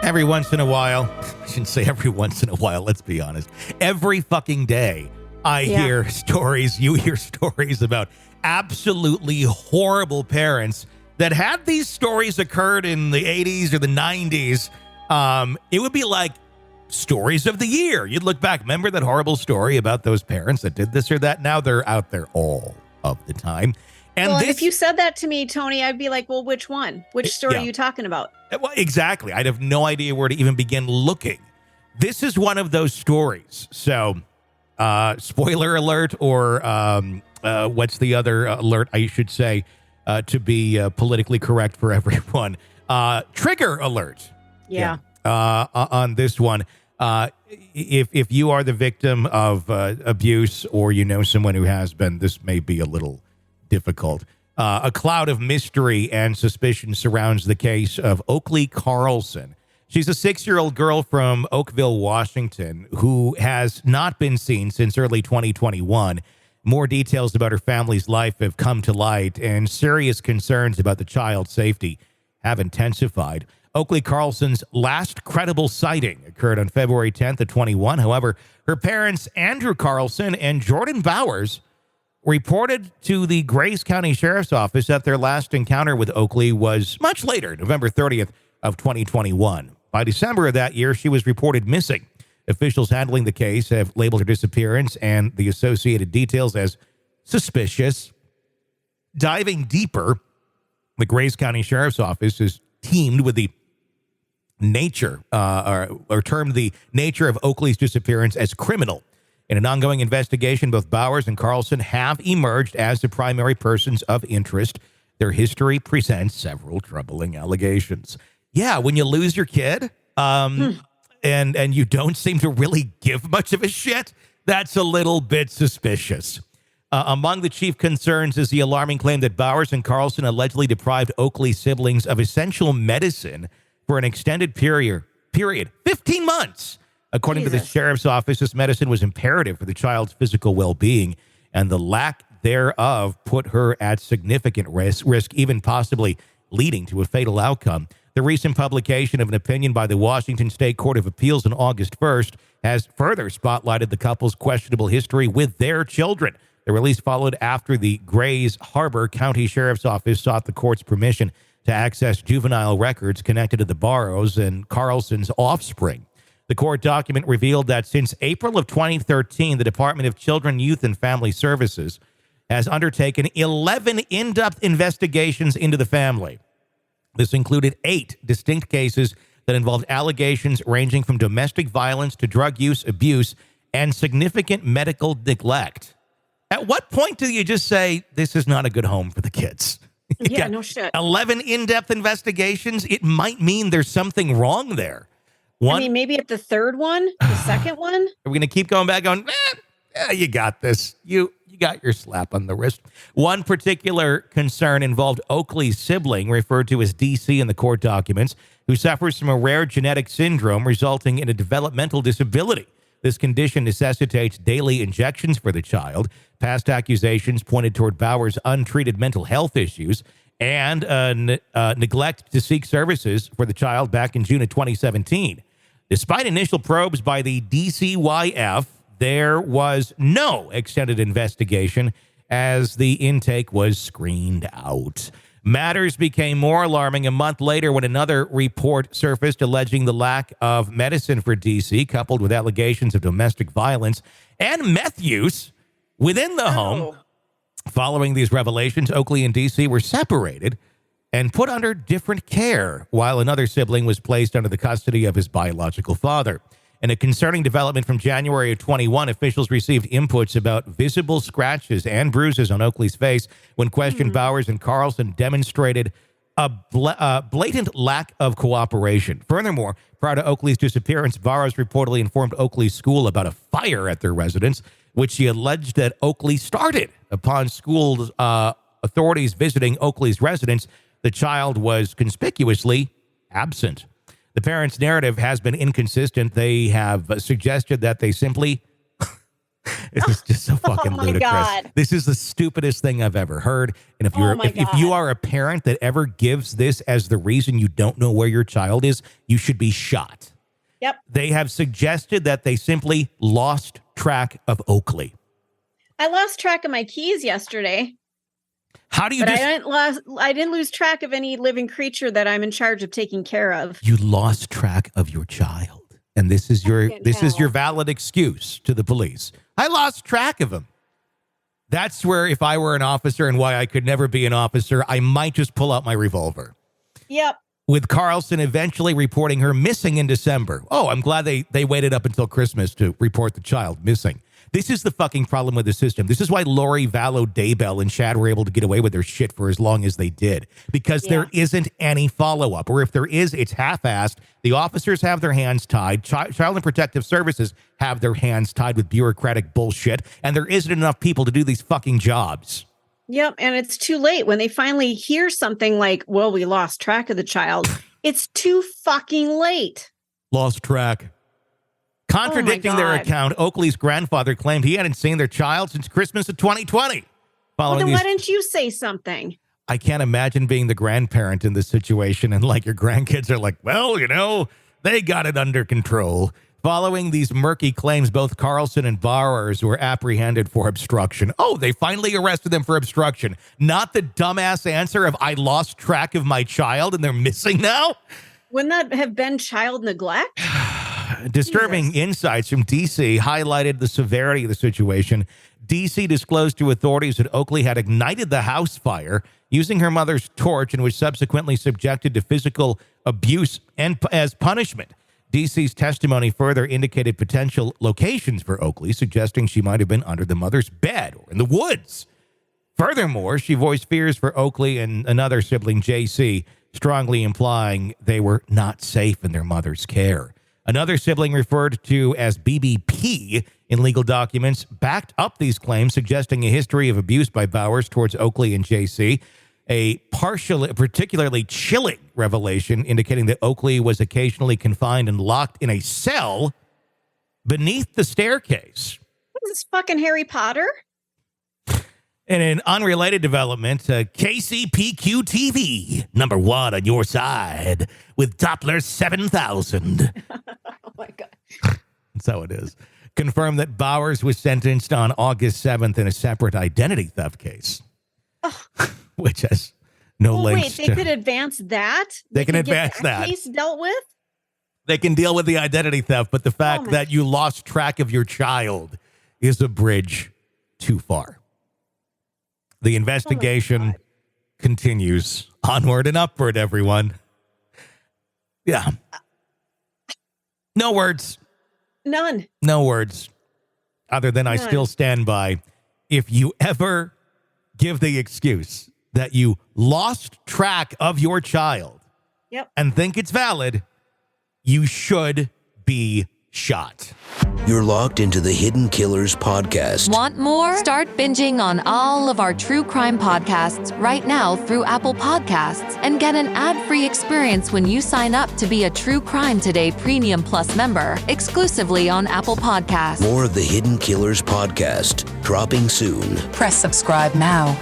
Every once in a while, I shouldn't say every once in a while, let's be honest. Every fucking day, I hear stories, you hear stories about absolutely horrible parents that had these stories occurred in the 80s or the 90s. It would be like stories of the year. You'd look back, remember that horrible story about those parents that did this or that? Now they're out there all of the time. And well, if you said that to me, Tony, I'd be like, well, which one? Which story are you talking about? Well, exactly. I'd have no idea where to even begin looking. This is one of those stories. So, spoiler alert, or what's the other alert I should say to be politically correct for everyone? Trigger alert. Yeah. On this one. If you are the victim of abuse or you know someone who has been, this may be a little difficult. A cloud of mystery and suspicion surrounds the case of Oakley Carlson. She's a 6-year-old girl from Oakville, Washington, who has not been seen since early 2021. More details about her family's life have come to light, and serious concerns about the child's safety have intensified. Oakley Carlson's last credible sighting occurred on February 10th of 21. However, her parents, Andrew Carlson and Jordan Bowers, reported to the Grace County Sheriff's Office that their last encounter with Oakley was much later, November 30th of 2021. By December of that year, she was reported missing. Officials handling the case have labeled her disappearance and the associated details as suspicious. Diving deeper, the Grace County Sheriff's Office is teamed with the nature, or termed the nature of Oakley's disappearance as criminal. In an ongoing investigation, both Bowers and Carlson have emerged as the primary persons of interest. Their history presents several troubling allegations. Yeah, when you lose your kid, and you don't seem to really give much of a shit, that's a little bit suspicious. Among the chief concerns is the alarming claim that Bowers and Carlson allegedly deprived Oakley siblings of essential medicine for an extended period, 15 months. According to the sheriff's office, this medicine was imperative for the child's physical well-being, and the lack thereof put her at significant risk, even possibly leading to a fatal outcome. The recent publication of an opinion by the Washington State Court of Appeals on August 1st has further spotlighted the couple's questionable history with their children. The release followed after the Grays Harbor County Sheriff's Office sought the court's permission to access juvenile records connected to the Bowers and Carlson's offspring. The court document revealed that since April of 2013, the Department of Children, Youth, and Family Services has undertaken 11 in-depth investigations into the family. This included 8 distinct cases that involved allegations ranging from domestic violence to drug use, abuse, and significant medical neglect. At what point do you just say, this is not a good home for the kids? Yeah, no shit. 11 in-depth investigations? It might mean there's something wrong there. Maybe at the third one, the second one. Are we going to keep going back on, you got this. You got your slap on the wrist. One particular concern involved Oakley's sibling, referred to as DC in the court documents, who suffers from a rare genetic syndrome resulting in a developmental disability. This condition necessitates daily injections for the child. Past accusations pointed toward Bowers' untreated mental health issues and neglect to seek services for the child back in June of 2017. Despite initial probes by the DCYF, there was no extended investigation as the intake was screened out. Matters became more alarming a month later when another report surfaced alleging the lack of medicine for DC, coupled with allegations of domestic violence and meth use within the home. Following these revelations, Oakley and DC were separated and put under different care, while another sibling was placed under the custody of his biological father. In a concerning development from January of 21, officials received inputs about visible scratches and bruises on Oakley's face. When questioned, Bowers and Carlson demonstrated a blatant lack of cooperation. Furthermore, prior to Oakley's disappearance, Bowers reportedly informed Oakley's school about a fire at their residence, which she alleged that Oakley started. Upon school authorities visiting Oakley's residence, the child was conspicuously absent. The parents' narrative has been inconsistent. They have suggested that they simply This is just so fucking ludicrous. God. This is the stupidest thing I've ever heard. And if you are a parent that ever gives this as the reason you don't know where your child is, you should be shot. Yep. They have suggested that they simply lost track of Oakley. I lost track of my keys yesterday. How do you? I didn't lose track of any living creature that I'm in charge of taking care of. You lost track of your child. And this is your valid excuse to the police. I lost track of him. That's where, if I were an officer and why I could never be an officer, I might just pull out my revolver. Yep. With Carlson eventually reporting her missing in December. Oh, I'm glad they waited up until Christmas to report the child missing. This is the fucking problem with the system. This is why Lori Vallow Daybell and Chad were able to get away with their shit for as long as they did. Because there isn't any follow-up. Or if there is, it's half-assed. The officers have their hands tied. Child and Protective Services have their hands tied with bureaucratic bullshit. And there isn't enough people to do these fucking jobs. Yep, and it's too late. When they finally hear something like, well, we lost track of the child, it's too fucking late. Lost track. Contradicting their account, Oakley's grandfather claimed he hadn't seen their child since Christmas of 2020. Well, then why didn't you say something? I can't imagine being the grandparent in this situation and like your grandkids are like, well, you know, they got it under control. Following these murky claims, both Carlson and Bowers were apprehended for obstruction. Oh, they finally arrested them for obstruction. Not the dumbass answer of I lost track of my child and they're missing now? Wouldn't that have been child neglect? Disturbing insights from D.C. highlighted the severity of the situation. D.C. disclosed to authorities that Oakley had ignited the house fire using her mother's torch and was subsequently subjected to physical abuse and as punishment. D.C.'s testimony further indicated potential locations for Oakley, suggesting she might have been under the mother's bed or in the woods. Furthermore, she voiced fears for Oakley and another sibling, J.C., strongly implying they were not safe in their mother's care. Another sibling, referred to as BBP in legal documents, backed up these claims, suggesting a history of abuse by Bowers towards Oakley and JC. A particularly chilling revelation indicating that Oakley was occasionally confined and locked in a cell beneath the staircase. What is this, fucking Harry Potter? In an unrelated development, KCPQ-TV, number one on your side, with Doppler 7000. Oh, my God. That's how it is. Confirmed that Bowers was sentenced on August 7th in a separate identity theft case, which has no links. Wait, they could advance that? They can advance that case dealt with? They can deal with the identity theft, but the fact that you lost track of your child is a bridge too far. The investigation continues. Onward and upward, everyone. Yeah. No words. None. No words. Other than I still stand by. If you ever give the excuse that you lost track of your child and think it's valid, you should be shot. You're locked into the Hidden Killers podcast. Want more? Start binging on all of our true crime podcasts right now through Apple Podcasts and get an ad-free experience when you sign up to be a True Crime Today Premium Plus member, exclusively on Apple Podcasts. More of the Hidden Killers podcast, dropping soon. Press subscribe now.